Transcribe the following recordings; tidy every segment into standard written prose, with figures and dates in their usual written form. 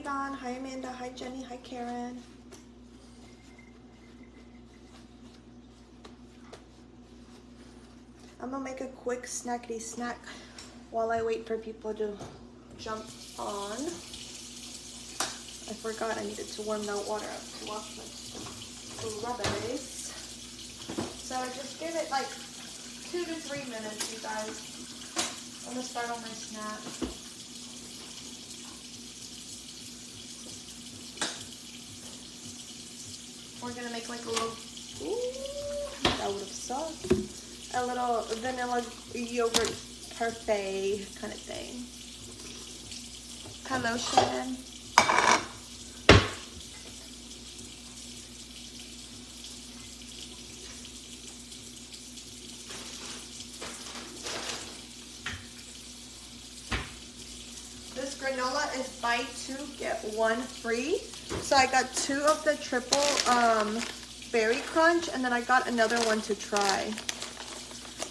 Yvonne. Hi, Amanda. Hi, Jenny. Hi, Karen. I'm gonna make a quick snackety snack while I wait for people to jump on. I forgot I needed to warm that water up to wash my strawberries. So I just give it like 2 to 3 minutes, you guys. I'm gonna start on my snack. We're gonna make like a little, ooh, that would have sucked. A little vanilla yogurt parfait kind of thing. Hello, Shannon. This granola is buy 2, get 1 free. So I got 2 of the triple berry crunch, and then I got another one to try.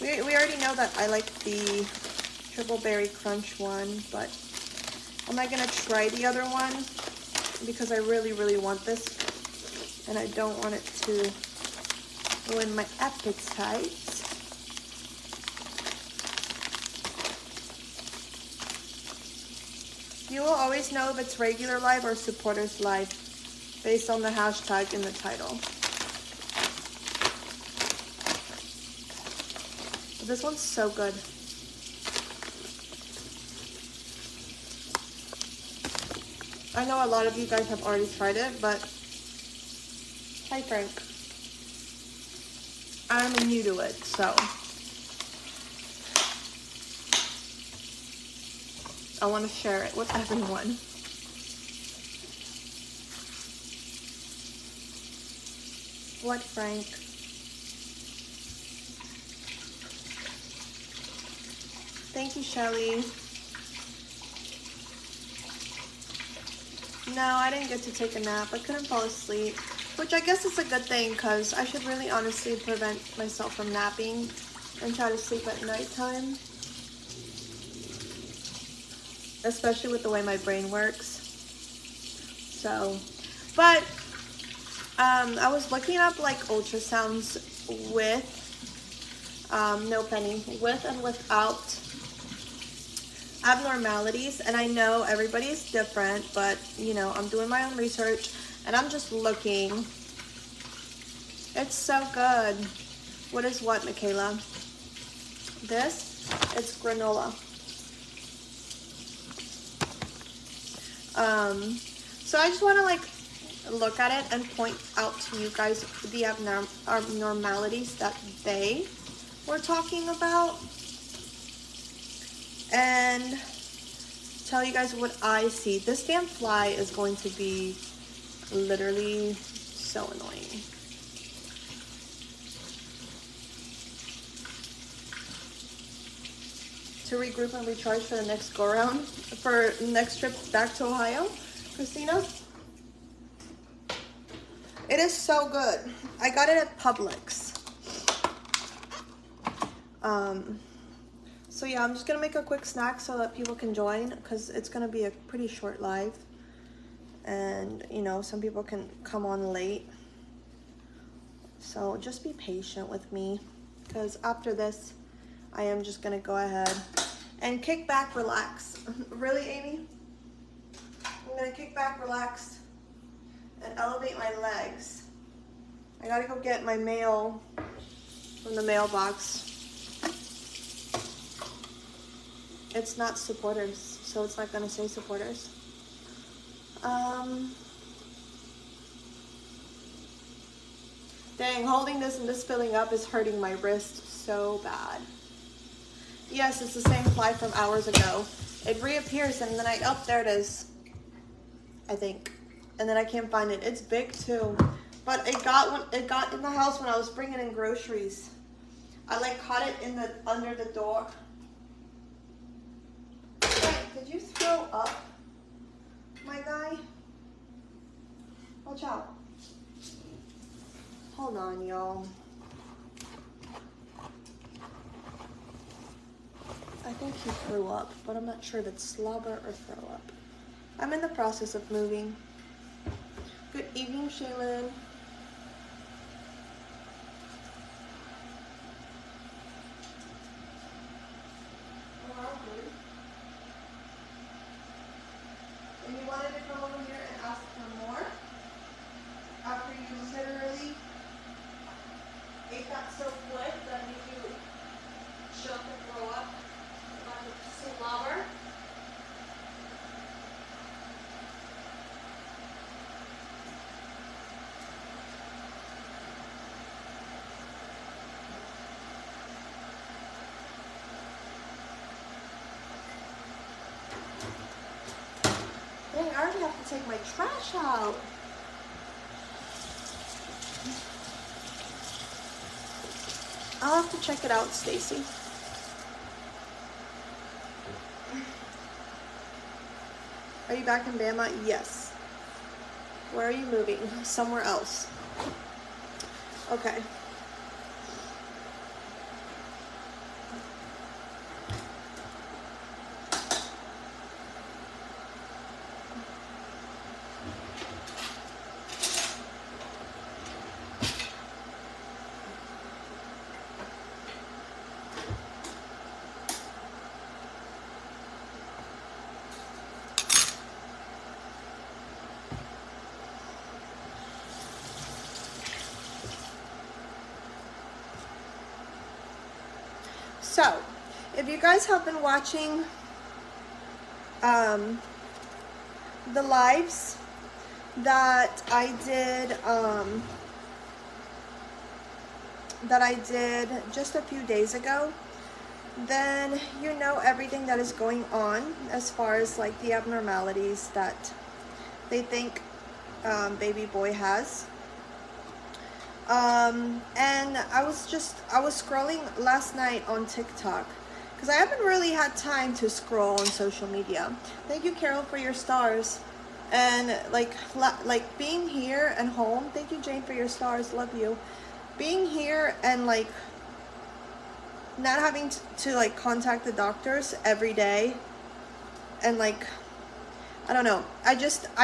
We already know that I like the triple berry crunch one, but I'm not gonna try the other one because I really, really want this, and I don't want it to ruin my appetite. You will always know if it's regular live or supporters live based on the hashtag in the title. But this one's so good. I know a lot of you guys have already tried it, but hi Frank. I'm new to it, so I want to share it with everyone. What, Frank? Thank you, Shelly. No, I didn't get to take a nap. I couldn't fall asleep, which I guess is a good thing because I should really honestly prevent myself from napping and try to sleep at nighttime. Especially with the way my brain works. So, but I was looking up like ultrasounds with, no Penny, with and without abnormalities, and I know everybody's different, but you know, I'm doing my own research and I'm just looking. It's so good. What is what, Michaela? This? It's granola. So I just want to like look at it and point out to you guys the abnormalities that they were talking about and tell you guys what I see. This damn fly is going to be literally so annoying. To regroup and recharge for the next go around, for next trip back to Ohio, Christina. It is so good. I got it at Publix. So yeah, I'm just gonna make a quick snack so that people can join because it's gonna be a pretty short live. And you know, some people can come on late. So just be patient with me because after this, I am just gonna go ahead and kick back, relax. Really, Amy? I'm gonna kick back, relax, and elevate my legs. I gotta go get my mail from the mailbox. It's not supporters, so it's not gonna say supporters. Dang, holding this and this filling up is hurting my wrist so bad. Yes, it's the same fly from hours ago. It reappears and then oh, there it is. I think. And then I can't find it. It's big too. But it got in the house when I was bringing in groceries. I like caught it in the under the door. Wait, did you throw up, my guy? Watch out. Hold on, y'all. I think he threw up, but I'm not sure if it's slobber or throw up. I'm in the process of moving. Good evening, Shaylin. And you wanted to come over here and ask for more after you literally ate that so quick that you choke and throw up a bunch of slobber. Dang, I already have to take my trash out. I'll have to check it out, Stacy. Are you back in Bama? Yes. Where are you moving? Somewhere else. Okay. So, if you guys have been watching the lives that I did just a few days ago, then you know everything that is going on as far as like the abnormalities that they think baby boy has. And I was scrolling last night on TikTok because I haven't really had time to scroll on social media. Thank you, Carol, for your stars. And like being here and home, thank you, Jane, for your stars, love you. Being here and like not having to like contact the doctors every day and like, I don't know, I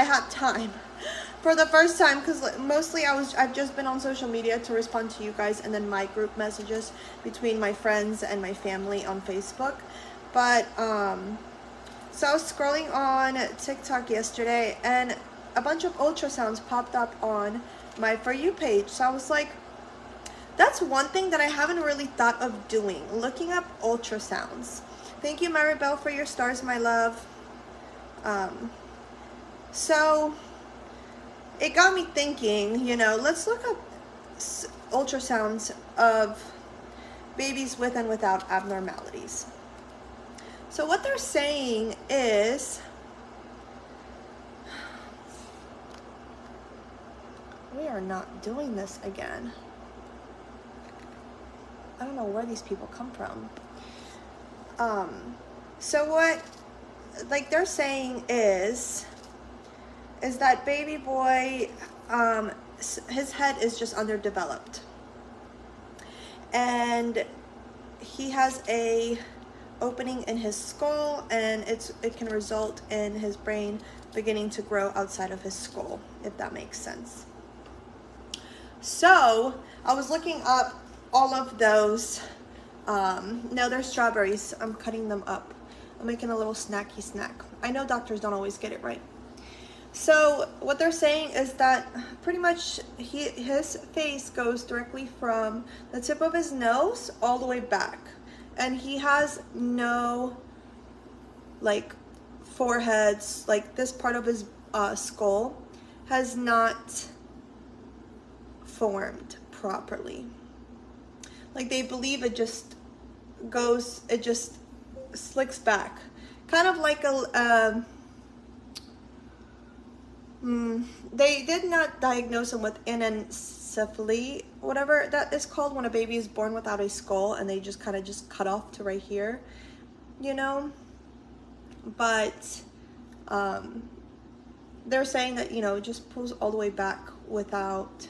had time for the first time, because mostly I've just been on social media to respond to you guys and then my group messages between my friends and my family on Facebook. But so I was scrolling on TikTok yesterday and a bunch of ultrasounds popped up on my For You page. So I was like, that's one thing that I haven't really thought of doing, looking up ultrasounds. Thank you, Maribel, for your stars, my love. So it got me thinking, you know, let's look up ultrasounds of babies with and without abnormalities. So what they're saying is, we are not doing this again. I don't know where these people come from. So what like they're saying is that baby boy, his head is just underdeveloped, and he has a opening in his skull, and it can result in his brain beginning to grow outside of his skull, if that makes sense. So I was looking up all of those. No, they're strawberries. I'm cutting them up. I'm making a little snacky snack. I know doctors don't always get it right. So what they're saying is that pretty much his face goes directly from the tip of his nose all the way back, and he has no like foreheads. Like this part of his skull has not formed properly. Like they believe it just slicks back, kind of like they did not diagnose him with anencephaly, whatever that is called, when a baby is born without a skull and they just kind of just cut off to right here, you know. But they're saying that, you know, it just pulls all the way back without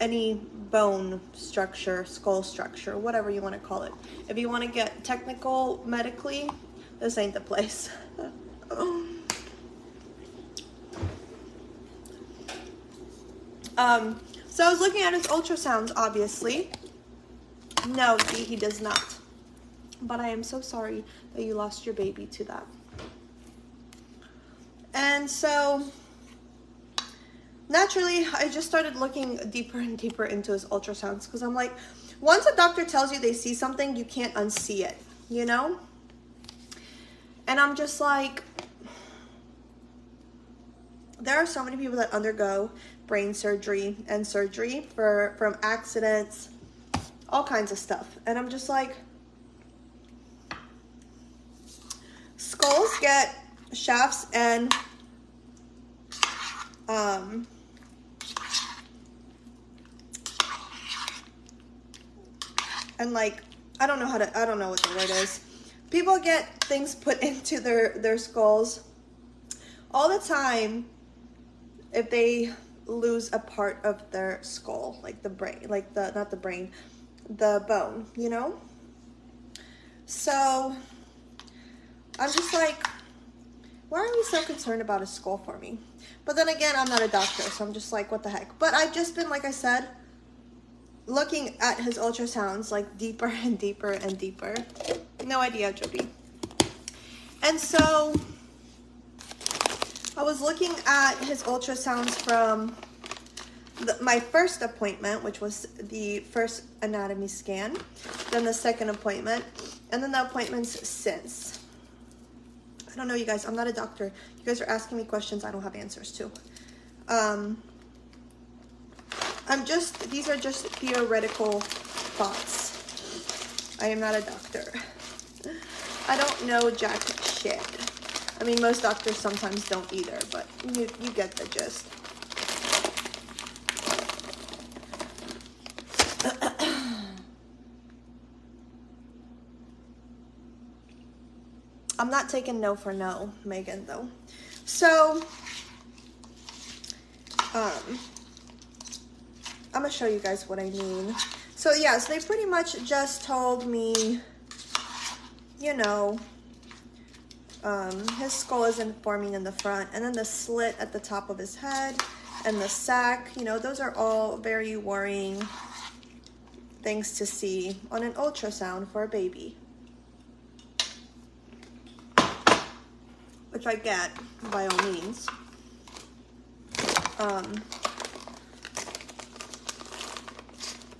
any bone structure, skull structure, whatever you want to call it. If you want to get technical medically, this ain't the place. So I was looking at his ultrasounds, obviously. No, he does not. But I am so sorry that you lost your baby to that. And so, naturally, I just started looking deeper and deeper into his ultrasounds because I'm like, once a doctor tells you they see something, you can't unsee it, you know? And I'm just like, there are so many people that undergo brain surgery and surgery from accidents, all kinds of stuff. And I'm just like, skulls get shafts and like, I don't know what the word is. People get things put into their skulls all the time if they lose a part of their skull, like the brain, like not the brain, the bone, you know? So I'm just like, why are we so concerned about a skull for me? But then again, I'm not a doctor, so I'm just like, what the heck? But I've just been, like I said, looking at his ultrasounds like deeper and deeper and deeper. No idea, Joby. And so I was looking at his ultrasounds from my first appointment, which was the first anatomy scan, then the second appointment, and then the appointments since. I don't know, you guys, I'm not a doctor. You guys are asking me questions I don't have answers to. These are just theoretical thoughts. I am not a doctor. I don't know jack shit. I mean, most doctors sometimes don't either, but you get the gist. I'm not taking no for no, Megan, though. So, I'm gonna show you guys what I mean. So yeah, so they pretty much just told me, you know, his skull isn't forming in the front, and then the slit at the top of his head and the sac, you know, those are all very worrying things to see on an ultrasound for a baby. Which I get, by all means.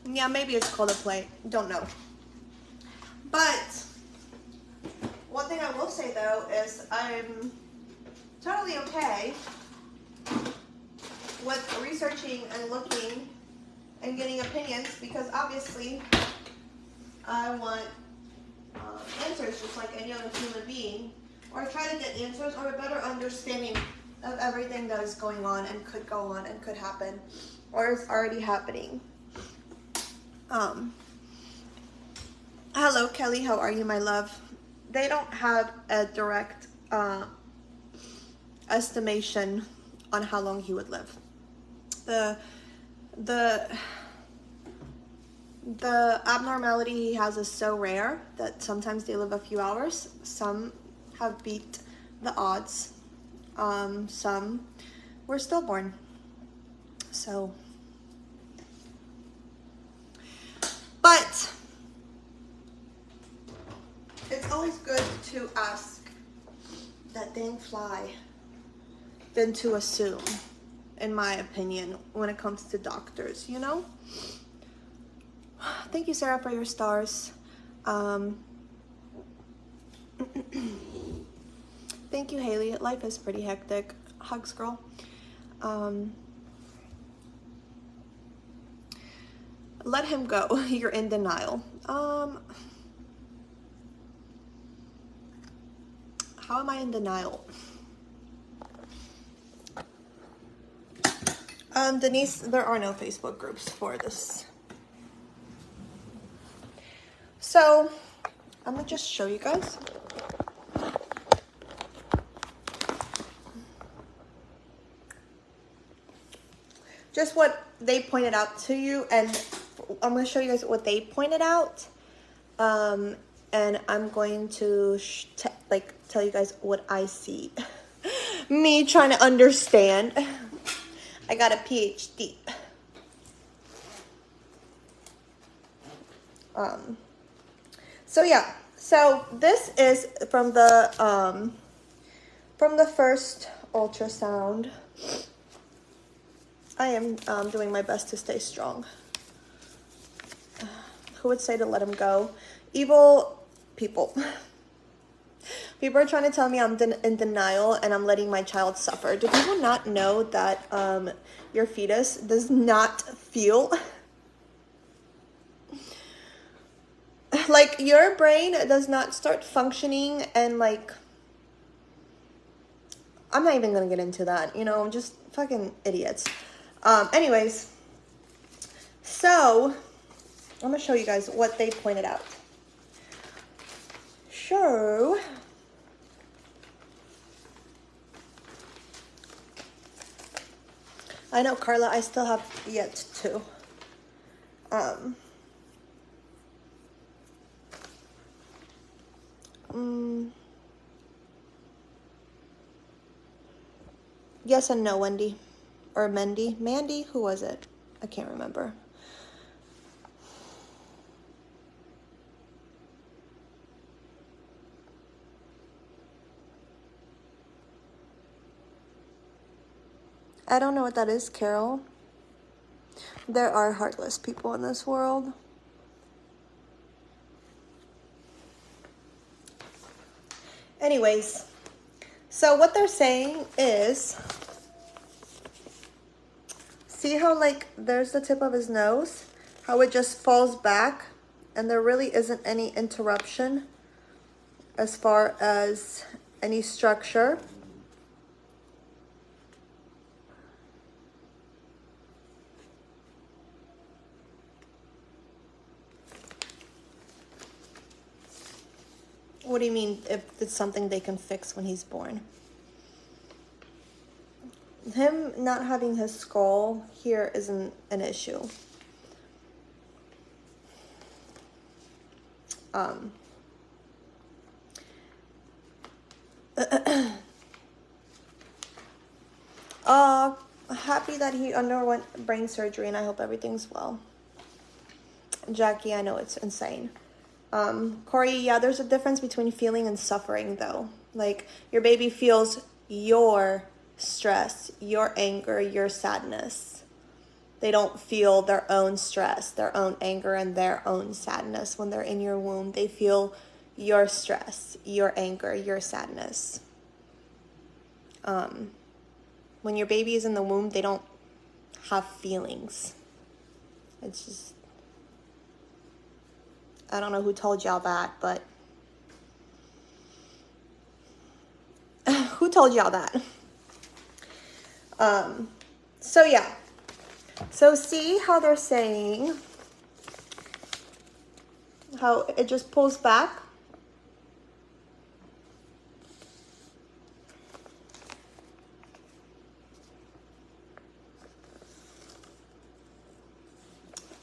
Yeah, maybe it's called a plate. Don't know. But one thing I will say though is I'm totally okay with researching and looking and getting opinions, because obviously I want answers just like any other human being, or try to get answers or a better understanding of everything that is going on and could go on and could happen or is already happening. Hello, Kelly. How are you, my love? They don't have a direct estimation on how long he would live. The abnormality he has is so rare that sometimes they live a few hours. Some have beat the odds. Some were stillborn. So, but it's always good to ask that dang fly than to assume, in my opinion, when it comes to doctors, you know? Thank you, Sarah, for your stars. Thank you, Haley. Life is pretty hectic. Hugs, girl. Let him go. You're in denial. How am I in denial? Denise, there are no Facebook groups for this. So, I'm gonna just show you guys. Just what they pointed out to you, and I'm going to show you guys what they pointed out, and I'm going to tell you guys what I see. Me trying to understand. I got a PhD. So yeah, so this is from the first ultrasound. I am doing my best to stay strong. Who would say to let him go? Evil people. People are trying to tell me I'm in denial and I'm letting my child suffer. Do people not know that your fetus does not feel? Like, your brain does not start functioning, and like, I'm not even gonna get into that, you know, just fucking idiots. Anyways, so I'm gonna show you guys what they pointed out. So, I know, Carla, I still have yet to. Yes and no, Wendy. Or Mandy. Mandy? Who was it? I can't remember. I don't know what that is, Carol. There are heartless people in this world. Anyways, so what they're saying is, see how like there's the tip of his nose, how it just falls back, and there really isn't any interruption as far as any structure. What do you mean, if it's something they can fix when he's born? Him not having his skull here isn't an issue. Happy that he underwent brain surgery, and I hope everything's well. Jackie, I know it's insane. Corey, yeah, there's a difference between feeling and suffering, though. Like, your baby feels your stress, your anger, your sadness. They don't feel their own stress, their own anger, and their own sadness when they're in your womb. They feel your stress, your anger, your sadness. When your baby is in the womb, they don't have feelings. It's just, I don't know who told y'all that, but who told y'all that? So yeah. So see how they're saying how it just pulls back?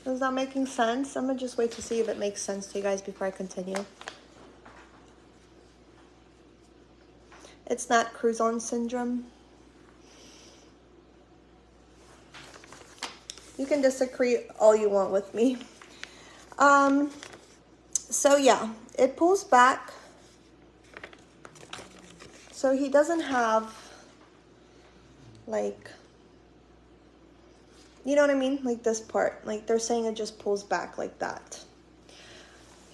Is that making sense? I'm gonna just wait to see if it makes sense to you guys before I continue. It's not Crouzon syndrome. You can disagree all you want with me. So yeah, it pulls back. So he doesn't have, like, you know what I mean? Like this part. Like, they're saying it just pulls back like that.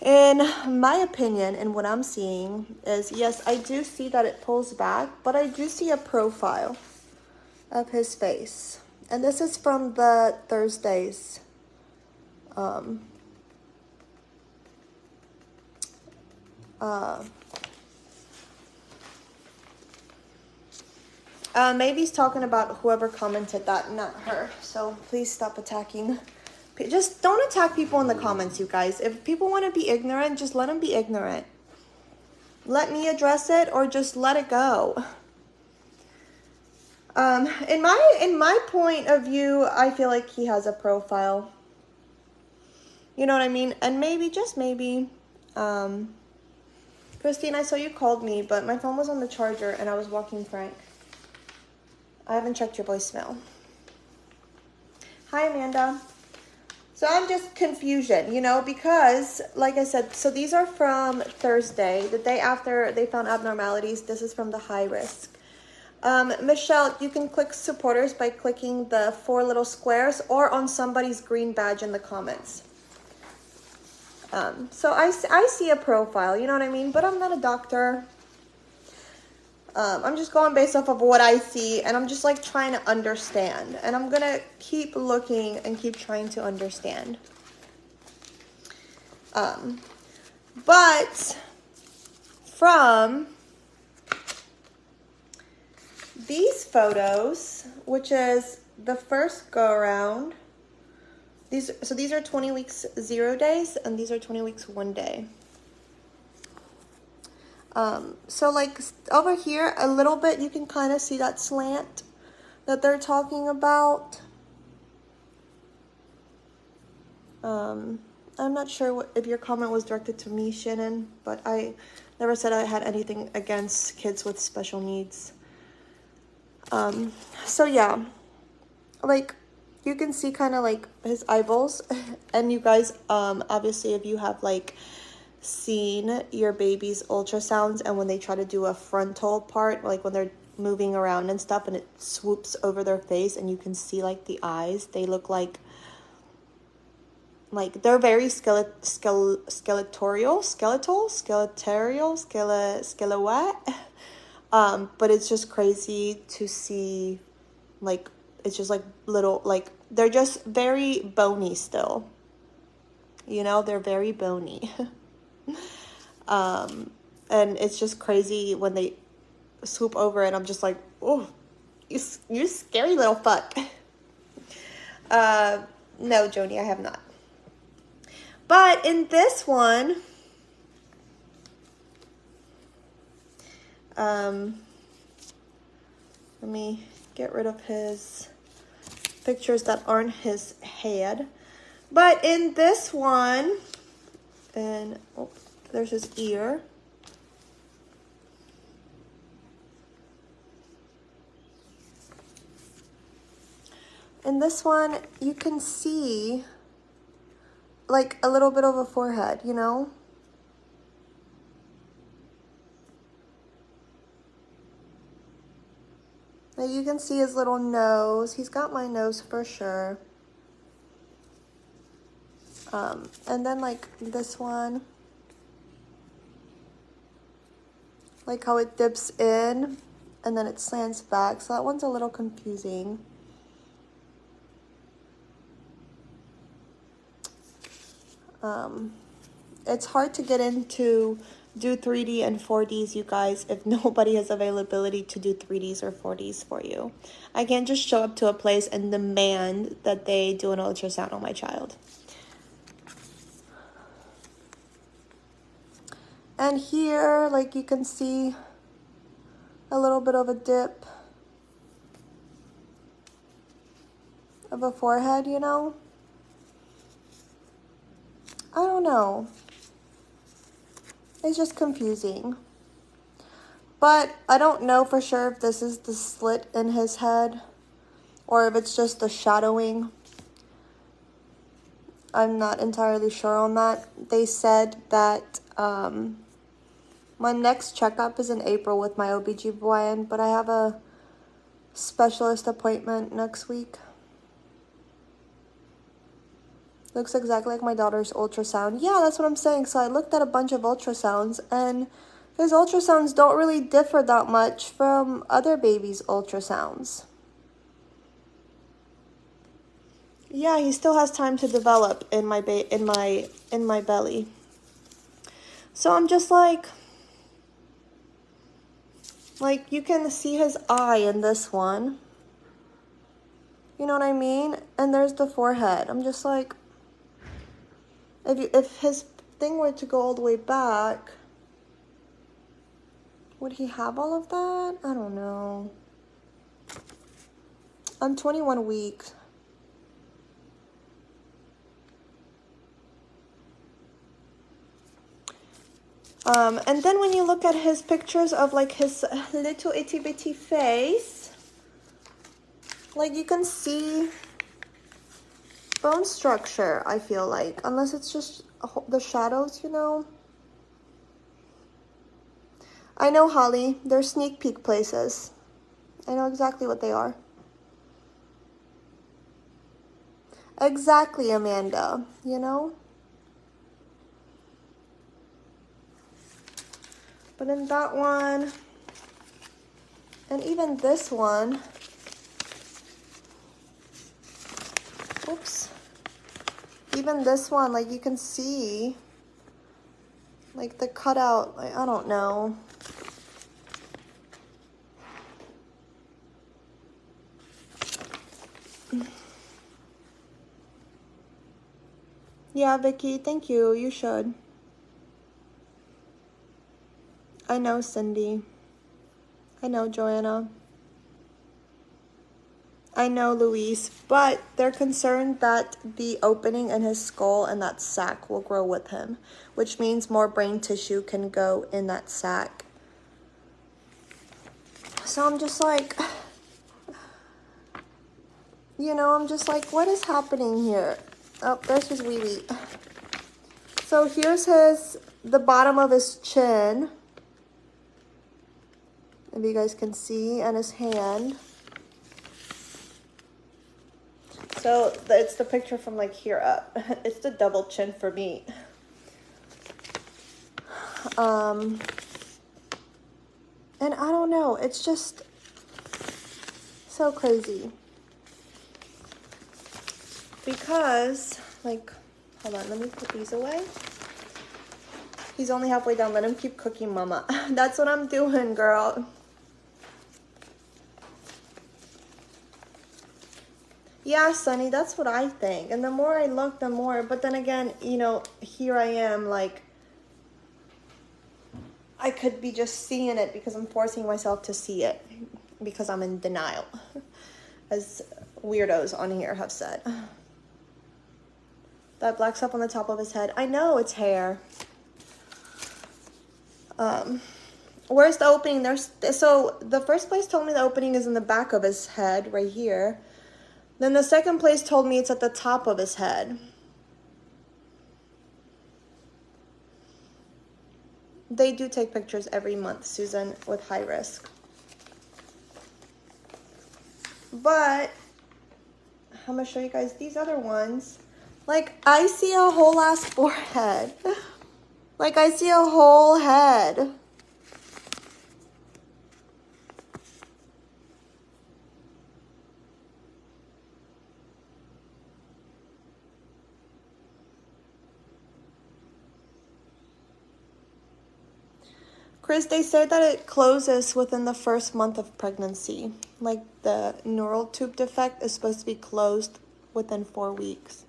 In my opinion, and what I'm seeing is, yes, I do see that it pulls back, but I do see a profile of his face. And this is from the Thursdays. Maybe he's talking about whoever commented that, not her. So please stop attacking. Just don't attack people in the comments, you guys. If people want to be ignorant, just let them be ignorant. Let me address it, or just let it go. In my point of view, I feel like he has a profile. You know what I mean? And maybe, just maybe, Christine, I saw you called me, but my phone was on the charger and I was walking Frank. I haven't checked your voicemail. Hi, Amanda. So I'm just confusion, you know, because like I said, so these are from Thursday, the day after they found abnormalities. This is from the high risk. Michelle, you can click supporters by clicking the 4 little squares or on somebody's green badge in the comments. So I see a profile, you know what I mean? But I'm not a doctor. I'm just going based off of what I see, and I'm just like trying to understand. And I'm going to keep looking and keep trying to understand. But from these photos, which is the first go around, these are 20 weeks 0 days, and these are 20 weeks 1 day. So like over here a little bit, you can kind of see that slant that they're talking about. I'm not sure if your comment was directed to me, Shannon, but I never said I had anything against kids with special needs. So yeah, like you can see kind of like his eyeballs, and you guys, obviously if you have like seen your baby's ultrasounds, and when they try to do a frontal part, like when they're moving around and stuff and it swoops over their face and you can see like the eyes, they look like they're very skeletal, but it's just crazy to see, like it's just like little, like they're just very bony still, you know, they're very bony. And it's just crazy when they swoop over it. I'm just like, oh, you scary little fuck. No, Joni, I have not. But in this one, let me get rid of his pictures that aren't his head. But in this one, and oh, there's his ear. In this one, you can see like a little bit of a forehead, you know? Like you can see his little nose. He's got my nose for sure. And then like this one, like how it dips in and then it slants back. So that one's a little confusing. It's hard to get into do 3D and 4Ds, you guys, if nobody has availability to do 3Ds or 4Ds for you. I can't just show up to a place and demand that they do an ultrasound on my child. And here, like you can see a little bit of a dip of a forehead, you know? I don't know. It's just confusing. But I don't know for sure if this is the slit in his head or if it's just the shadowing. I'm not entirely sure on that. They said that my next checkup is in April with my OBGYN, but I have a specialist appointment next week. Looks exactly like my daughter's ultrasound. Yeah, that's what I'm saying. So I looked at a bunch of ultrasounds, and his ultrasounds don't really differ that much from other babies' ultrasounds. Yeah, he still has time to develop in my belly. So I'm just like you can see his eye in this one. You know what I mean? And there's the forehead. I'm just like, if his thing were to go all the way back, would he have all of that? I don't know. I'm 21 weeks. And then when you look at his pictures of like his little itty bitty face, like you can see bone structure, I feel like. Unless it's just the shadows, you know. I know, Holly. They're sneak peek places. I know exactly what they are. Exactly, Amanda. You know? But in that one, and even this one, oops. Even this one, like you can see, like the cutout, like, I don't know. Yeah, Vicky, thank you. You should. I know, Cindy. I know, Joanna. I know, Luis. But they're concerned that the opening in his skull and that sac will grow with him, which means more brain tissue can go in that sac. So I'm just like, you know, I'm just like, what is happening here? Oh, there's his wee-wee. So here's the bottom of his chin. If you guys can see, and his hand. So it's the picture from like here up. It's the double chin for me. And I don't know, it's just so crazy. Because, like, hold on, let me put these away. He's only halfway done, let him keep cooking, mama. That's what I'm doing, girl. Yeah, Sonny, that's what I think. And the more I look, the more, but then again, you know, here I am, like, I could be just seeing it because I'm forcing myself to see it because I'm in denial, as weirdos on here have said. That black stuff on the top of his head. I know it's hair. Where's the opening? So the first place told me the opening is in the back of his head, right here. Then the second place told me it's at the top of his head. They do take pictures every month, Susan, with high risk. But I'm gonna show you guys these other ones. Like, I see a whole ass forehead. Like, I see a whole head. Chris, they say that it closes within the first month of pregnancy. Like, the neural tube defect is supposed to be closed within 4 weeks.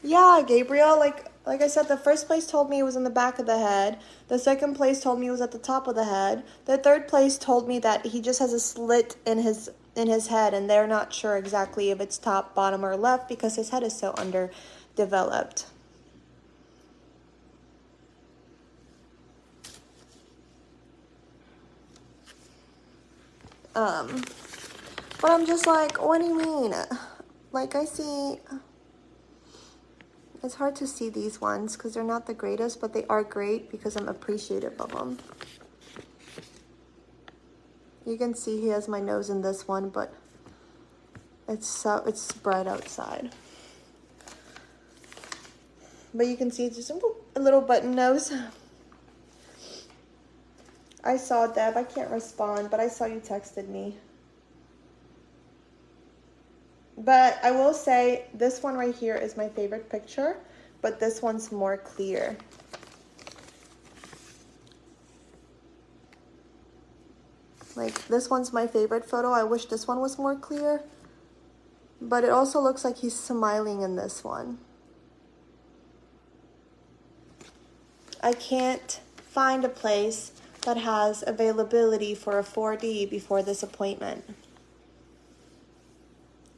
Yeah, Gabriel, like I said, the first place told me it was in the back of the head. The second place told me it was at the top of the head. The third place told me that he just has a slit in his head, and they're not sure exactly if it's top, bottom, or left because his head is so underdeveloped. But I'm just like, what do you mean? Like, I see, it's hard to see these ones because they're not the greatest, but they are great because I'm appreciative of them. You can see he has my nose in this one, but it's spread outside. But you can see it's just a little button nose. I saw, Deb. I can't respond, but I saw you texted me. But I will say this one right here is my favorite picture, but this one's more clear. Like, this one's my favorite photo. I wish this one was more clear, but it also looks like he's smiling in this one. I can't find a place that has availability for a 4D before this appointment.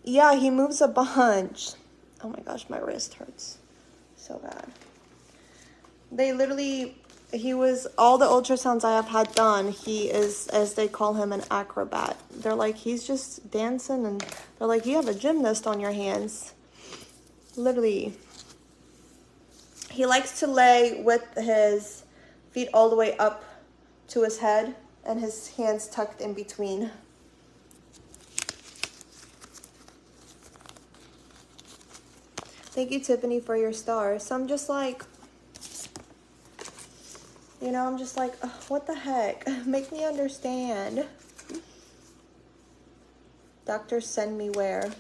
Yeah, he moves a bunch. Oh my gosh, my wrist hurts so bad. They literally He was, all the ultrasounds I have had done, he is, as they call him, an acrobat. They're like, he's just dancing, and they're like, you have a gymnast on your hands. Literally. He likes to lay with his feet all the way up to his head and his hands tucked in between. Thank you, Tiffany, for your stars. So I'm just like, you know, I'm just like, ugh, what the heck? Make me understand. Doctors send me where?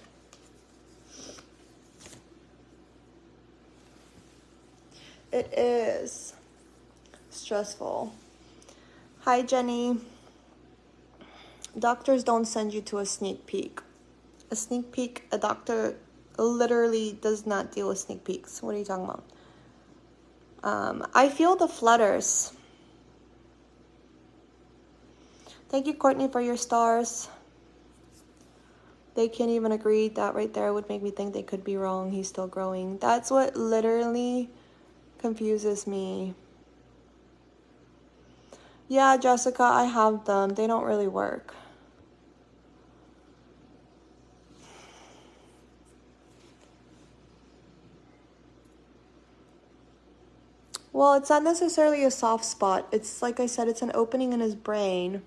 It is stressful. Hi, Jenny. Doctors don't send you to a sneak peek. A sneak peek, a doctor literally does not deal with sneak peeks. What are you talking about? I feel the flutters. Thank you, Courtney, for your stars. They can't even agree. That right there would make me think they could be wrong. He's still growing. That's what literally confuses me. Yeah, Jessica, I have them. They don't really work. Well, it's not necessarily a soft spot. It's like I said, it's an opening in his brain.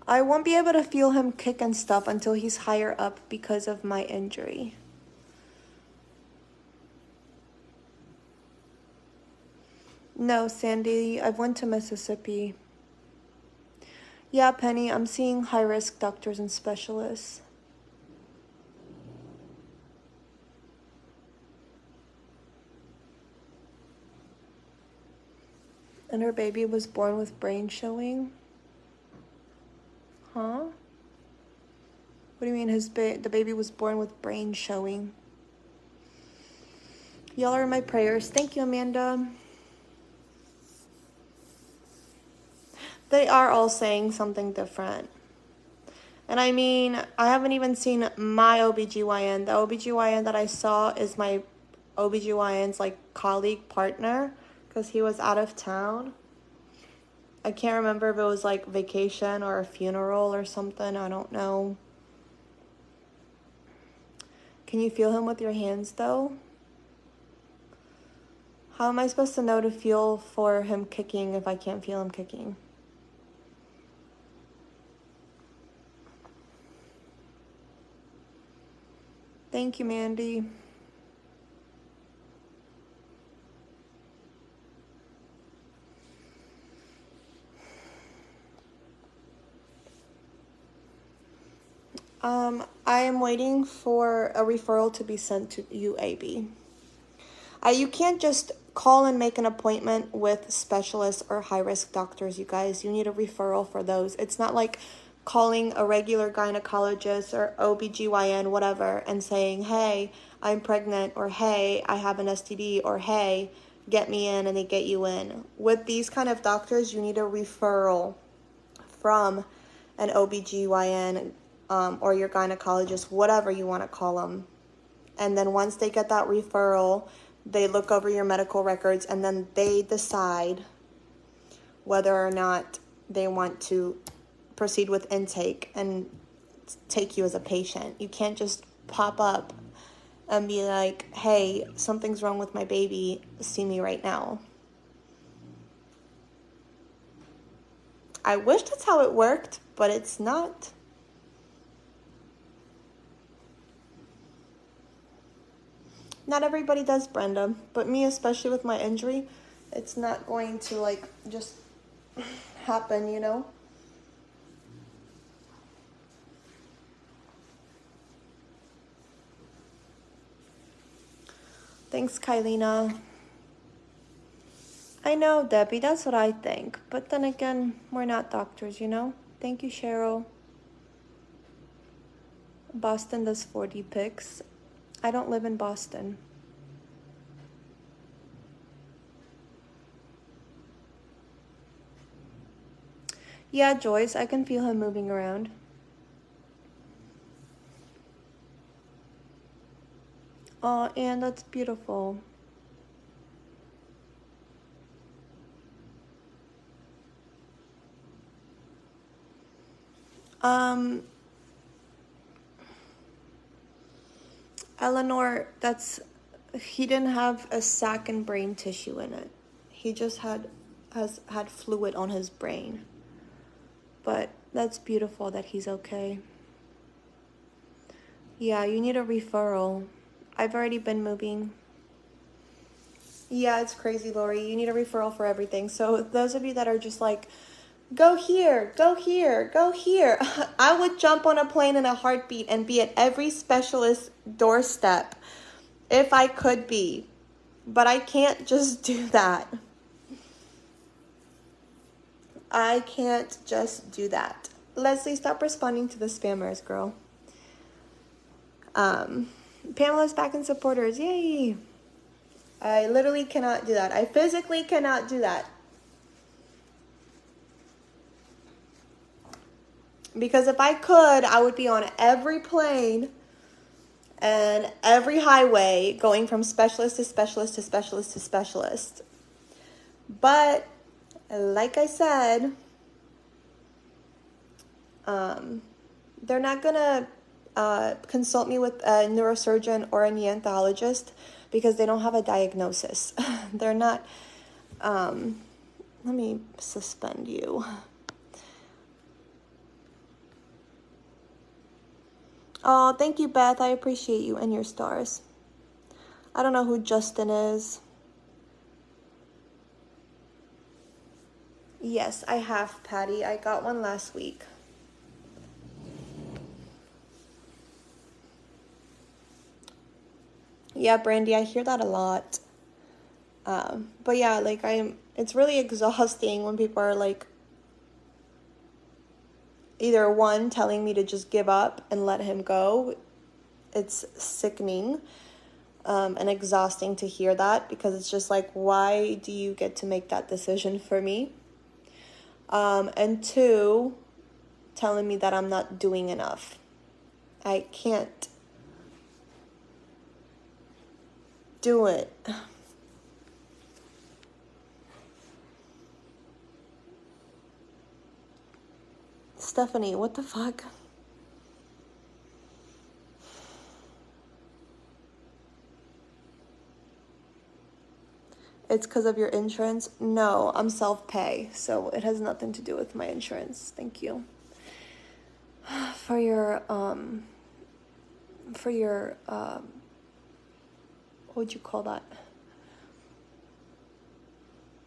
I won't be able to feel him kick and stuff until he's higher up because of my injury. No, Sandy, I've went to Mississippi. Yeah, Penny, I'm seeing high-risk doctors and specialists. And her baby was born with brain showing? Huh? What do you mean the baby was born with brain showing? Y'all are in my prayers. Thank you, Amanda. They are all saying something different. And I mean, I haven't even seen my OBGYN. The OBGYN that I saw is my OBGYN's like colleague partner because he was out of town. I can't remember if it was like vacation or a funeral or something. I don't know. Can you feel him with your hands though? How am I supposed to know to feel for him kicking if I can't feel him kicking? Thank you, Mandy. I am waiting for a referral to be sent to UAB. You can't just call and make an appointment with specialists or high-risk doctors, you guys. You need a referral for those. It's not like calling a regular gynecologist or OBGYN, whatever, and saying, hey, I'm pregnant, or hey, I have an STD, or hey, get me in, and they get you in. With these kind of doctors, you need a referral from an OBGYN or your gynecologist, whatever you want to call them. And then once they get that referral, they look over your medical records and then they decide whether or not they want to proceed with intake and take you as a patient. You can't just pop up and be like, hey, something's wrong with my baby, see me right now. I wish that's how it worked, but it's not. Not everybody does, Brenda, but me, especially with my injury, it's not going to like just happen, you know? Thanks, Kylina. I know, Debbie, that's what I think. But then again, we're not doctors, you know? Thank you, Cheryl. Boston does 4D pics. I don't live in Boston. Yeah, Joyce, I can feel him moving around. Oh, and that's beautiful. Eleanor, he didn't have a sac and brain tissue in it. He just has had fluid on his brain. But that's beautiful that he's okay. Yeah, you need a referral. I've already been moving. Yeah, it's crazy, Lori. You need a referral for everything. So those of you that are just like, go here, go here, go here. I would jump on a plane in a heartbeat and be at every specialist doorstep if I could be. But I can't just do that. I can't just do that. Leslie, stop responding to the spammers, girl. Pamela's back in supporters. Yay. I literally cannot do that. I physically cannot do that. Because if I could, I would be on every plane and every highway going from specialist to specialist to specialist to specialist. But like I said, they're not gonna consult me with a neurosurgeon or a neonatologist because they don't have a diagnosis. They're not. Let me suspend you. Oh, thank you, Beth. I appreciate you and your stars. I don't know who Justin is. Yes, I have, Patty. I got one last week. Yeah, Brandy, I hear that a lot. But yeah, like it's really exhausting when people are like, either one, telling me to just give up and let him go. It's sickening and exhausting to hear that, because it's just like, why do you get to make that decision for me? And two, telling me that I'm not doing enough. I can't do it. Stephanie, what the fuck? It's because of your insurance? No, I'm self-pay, so it has nothing to do with my insurance. Thank you. For your, what would you call that?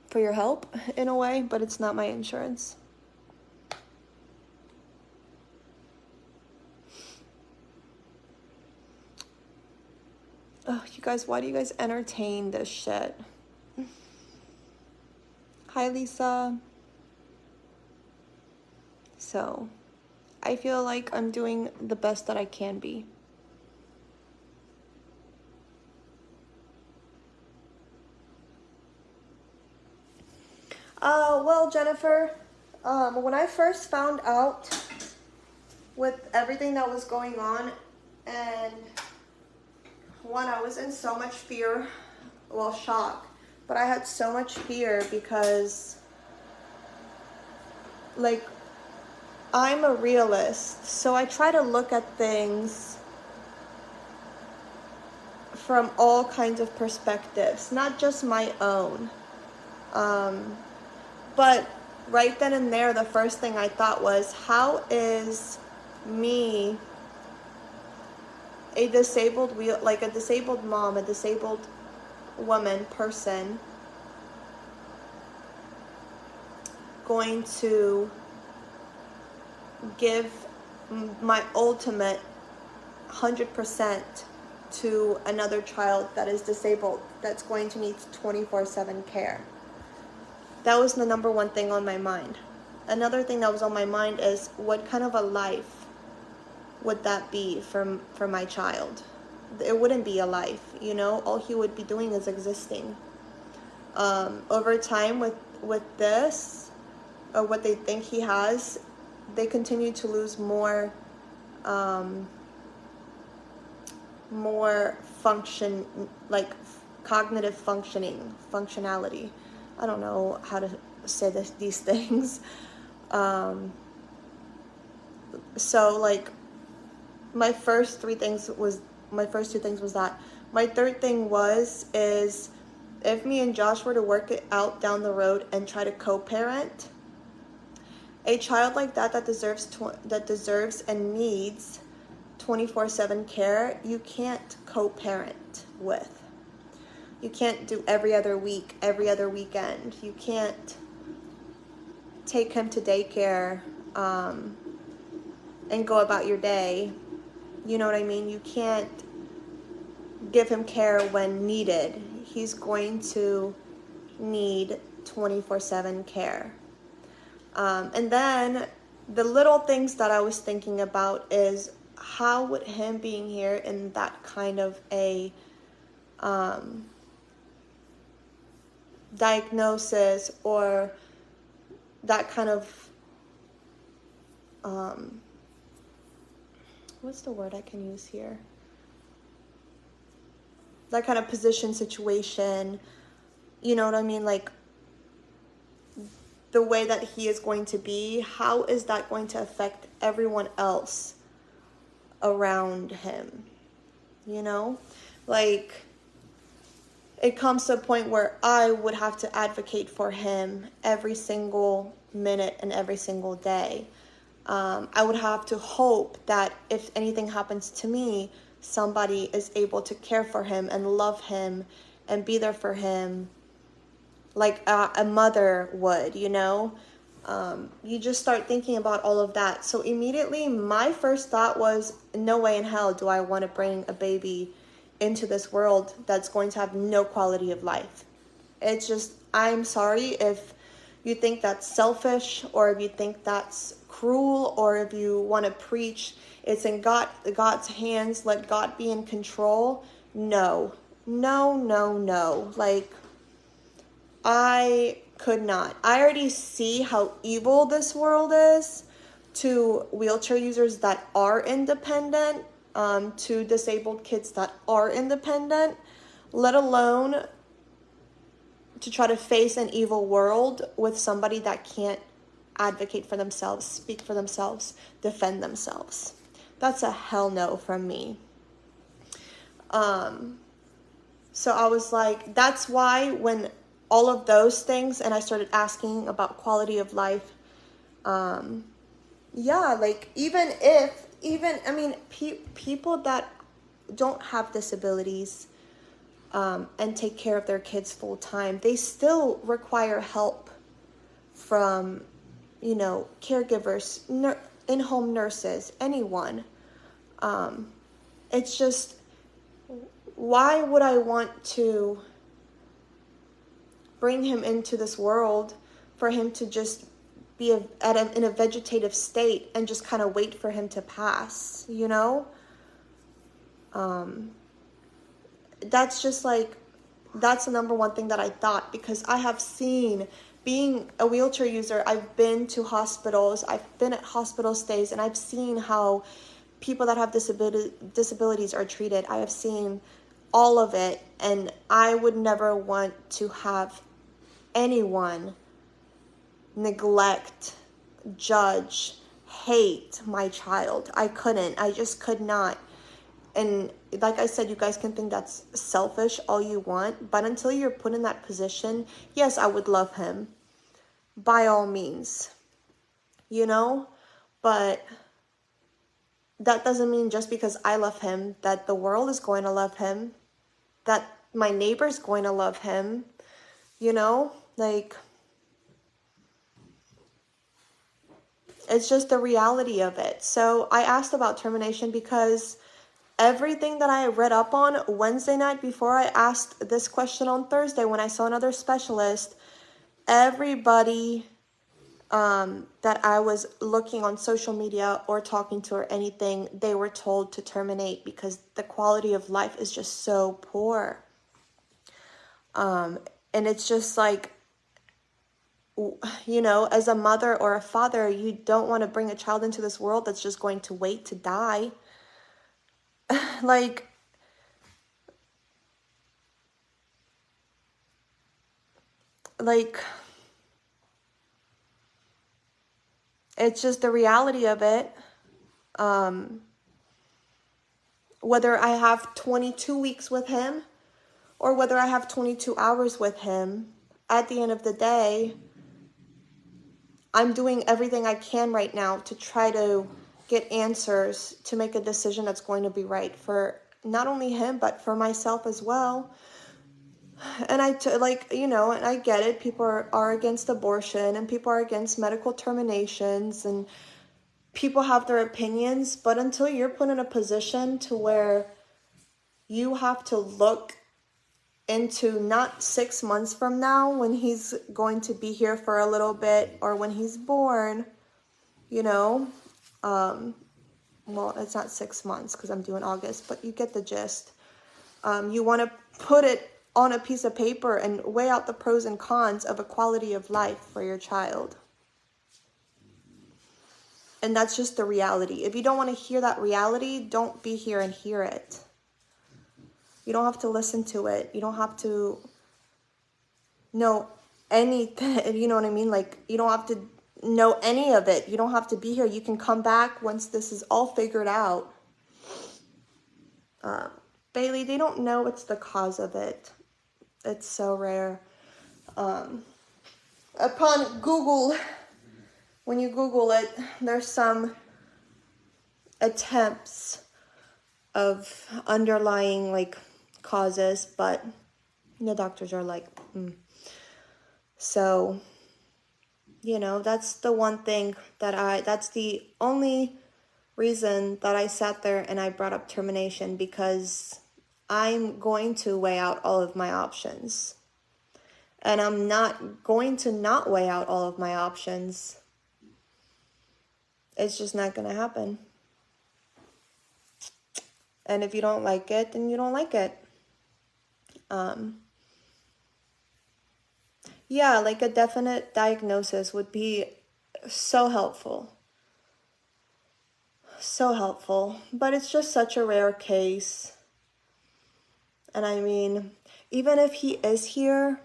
For your help, in a way, but it's not my insurance. Oh, you guys, why do you guys entertain this shit? Hi, Lisa. So, I feel like I'm doing the best that I can be. Well, Jennifer, when I first found out with everything that was going on, and one, I was in so much fear, well, shock, but I had so much fear because, like, I'm a realist, so I try to look at things from all kinds of perspectives, not just my own. But right then and there, the first thing I thought was, how is me, a disabled mom, a disabled woman, person, going to give my ultimate 100% to another child that is disabled, that's going to need 24/7 care? That was the number one thing on my mind. Another thing that was on my mind is, what kind of a life would that be for my child? It wouldn't be a life, you know? All he would be doing is existing. Over time with this, or what they think he has, they continue to lose more more function, like cognitive functionality. I don't know how to say these things. So like my first two things was that. My third thing is if me and Josh were to work it out down the road and try to co-parent, a child like that deserves and needs 24/7 care, you can't co-parent with. You can't do every other week, every other weekend. You can't take him to daycare and go about your day. You know what I mean? You can't give him care when needed. He's going to need 24/7 care. And then the little things that I was thinking about is how would him being here in that kind of a diagnosis or that kind of what's the word I can use here? That kind of position situation, you know what I mean? Like the way that he is going to be, how is that going to affect everyone else around him? You know, like it comes to a point where I would have to advocate for him every single minute and every single day. I would have to hope that if anything happens to me, somebody is able to care for him and love him and be there for him like a mother would, you know? You just start thinking about all of that. So immediately my first thought was, no way in hell do I want to bring a baby into this world that's going to have no quality of life. It's just, I'm sorry if you think that's selfish or if you think that's cruel or if you want to preach it's in God's hands, let God be in control. No. Like, I could not. I already see how evil this world is to wheelchair users that are independent, to disabled kids that are independent, let alone to try to face an evil world with somebody that can't advocate for themselves, speak for themselves, defend themselves. That's a hell no from me. So I was like, that's why when all of those things, and I started asking about quality of life, like people that don't have disabilities and take care of their kids full time, they still require help from, caregivers, in-home nurses, anyone. It's just, why would I want to bring him into this world for him to just be in a vegetative state and just kind of wait for him to pass, you know? That's just like, that's the number one thing that I thought, because I have seen, being a wheelchair user, I've been to hospitals, I've been at hospital stays, and I've seen how people that have disabilities are treated. I have seen all of it, and I would never want to have anyone neglect, judge, hate my child. I just could not. And like I said, you guys can think that's selfish all you want, but until you're put in that position, yes, I would love him by all means, but that doesn't mean just because I love him that the world is going to love him, that my neighbor's going to love him, like, it's just the reality of it. So I asked about termination because everything that I read up on Wednesday night before I asked this question on Thursday when I saw another specialist, everybody that I was looking on social media or talking to or anything, they were told to terminate because the quality of life is just so poor. And it's just like, as a mother or a father, you don't want to bring a child into this world that's just going to wait to die. Like, like, it's just the reality of it. Whether I have 22 weeks with him or whether I have 22 hours with him, at the end of the day, I'm doing everything I can right now to try to get answers to make a decision that's going to be right for not only him, but for myself as well. And and I get it. People are against abortion and people are against medical terminations and people have their opinions. But until you're put in a position to where you have to look into not 6 months from now when he's going to be here for a little bit or when he's born, well, it's not 6 months because I'm due in August, but you get the gist. You want to put it on a piece of paper and weigh out the pros and cons of a quality of life for your child. And that's just the reality. If you don't want to hear that reality, don't be here and hear it. You don't have to listen to it. You don't have to know anything. You know what I mean? Like, you don't have to know any of it. You don't have to be here. You can come back once this is all figured out. Bailey, they don't know what's the cause of it. It's so rare. Upon Google, when you Google it, there's some attempts of underlying causes, but the doctors are like, So, that's the one thing that's the only reason that I sat there and I brought up termination, because I'm going to weigh out all of my options. And I'm not going to not weigh out all of my options. It's just not going to happen. And if you don't like it, then you don't like it. Yeah, like a definite diagnosis would be so helpful. So helpful. But it's just such a rare case. And I mean, even if he is here,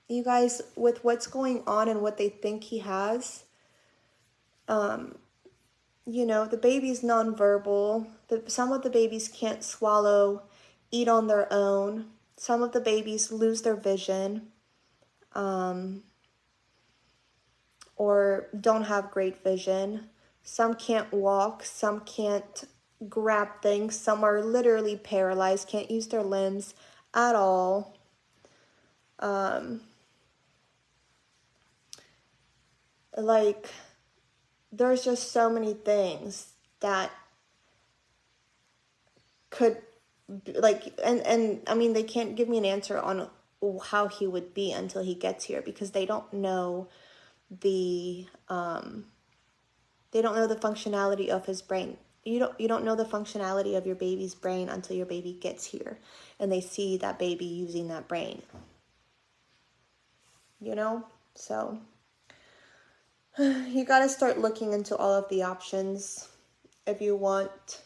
you guys, with what's going on and what they think he has, the baby's nonverbal. Some of the babies can't swallow, eat on their own. Some of the babies lose their vision, or don't have great vision. Some can't walk. Some can't grab things. Some are literally paralyzed, can't use their limbs at all. There's just so many things that could, and I mean, they can't give me an answer on how he would be until he gets here, because they don't know the functionality of his brain. You don't know the functionality of your baby's brain until your baby gets here and they see that baby using that brain. So you got to start looking into all of the options if you want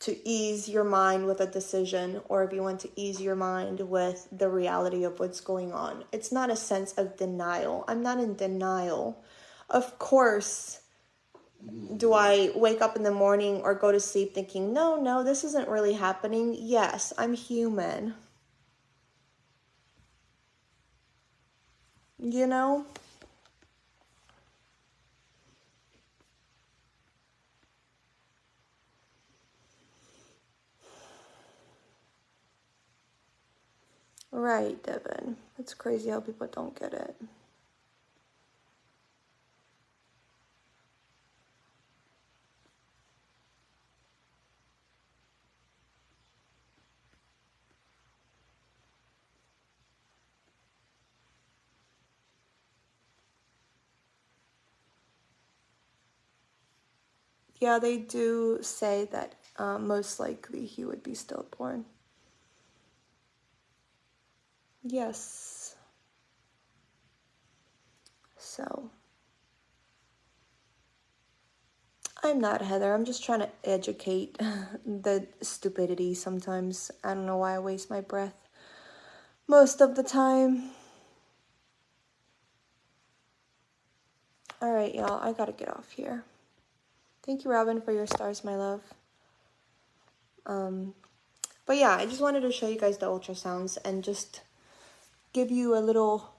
to ease your mind with a decision, or if you want to ease your mind with the reality of what's going on. It's not a sense of denial. I'm not in denial. Of course, do I wake up in the morning or go to sleep thinking, no, this isn't really happening? Yes, I'm human. Right, Devin. It's crazy how people don't get it. Yeah, they do say that most likely he would be stillborn. Yes. So, I'm not Heather. I'm just trying to educate the stupidity sometimes. I don't know why I waste my breath. most of the time. All right, y'all, I gotta get off here. Thank you, Robin, for your stars, my love. But yeah, I just wanted to show you guys the ultrasounds and just give you a little,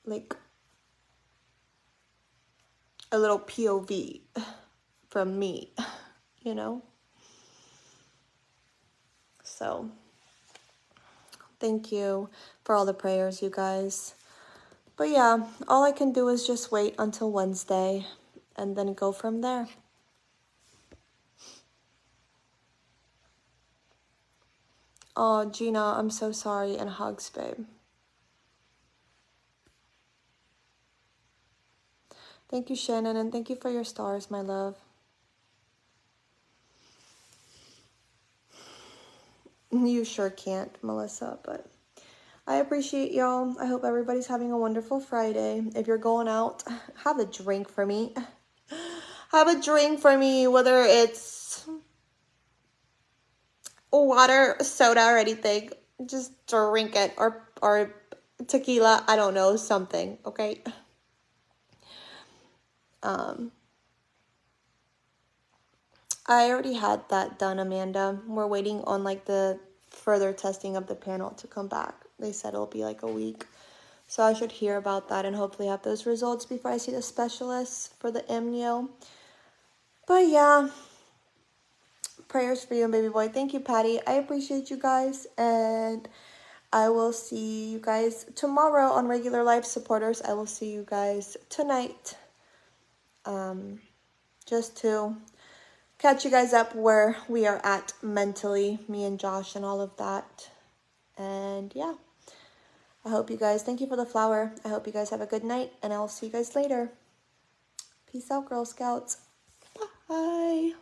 like, a little POV from me, you know? So, thank you for all the prayers, you guys. But yeah, all I can do is just wait until Wednesday and then go from there. Oh, Gina, I'm so sorry, and hugs, babe. Thank you, Shannon, and thank you for your stars, my love. You sure can't, Melissa, but I appreciate y'all. I hope everybody's having a wonderful Friday. If you're going out, have a drink for me. Have a drink for me, whether it's water, soda, or anything. Just drink it, or tequila, I don't know, something, okay? I already had that done, Amanda. We're waiting on like the further testing of the panel to come back. They said it'll be like a week. So I should hear about that and hopefully have those results before I see the specialist for the amnio. But yeah, prayers for you and baby boy. Thank you, Patty. I appreciate you guys, and I will see you guys tomorrow on Regular Life Supporters. I will see you guys tonight. Just to catch you guys up where we are at mentally, me and Josh and all of that. And yeah, I hope you guys, thank you for the flower. I hope you guys have a good night, and I'll see you guys later. Peace out, Girl Scouts. Bye.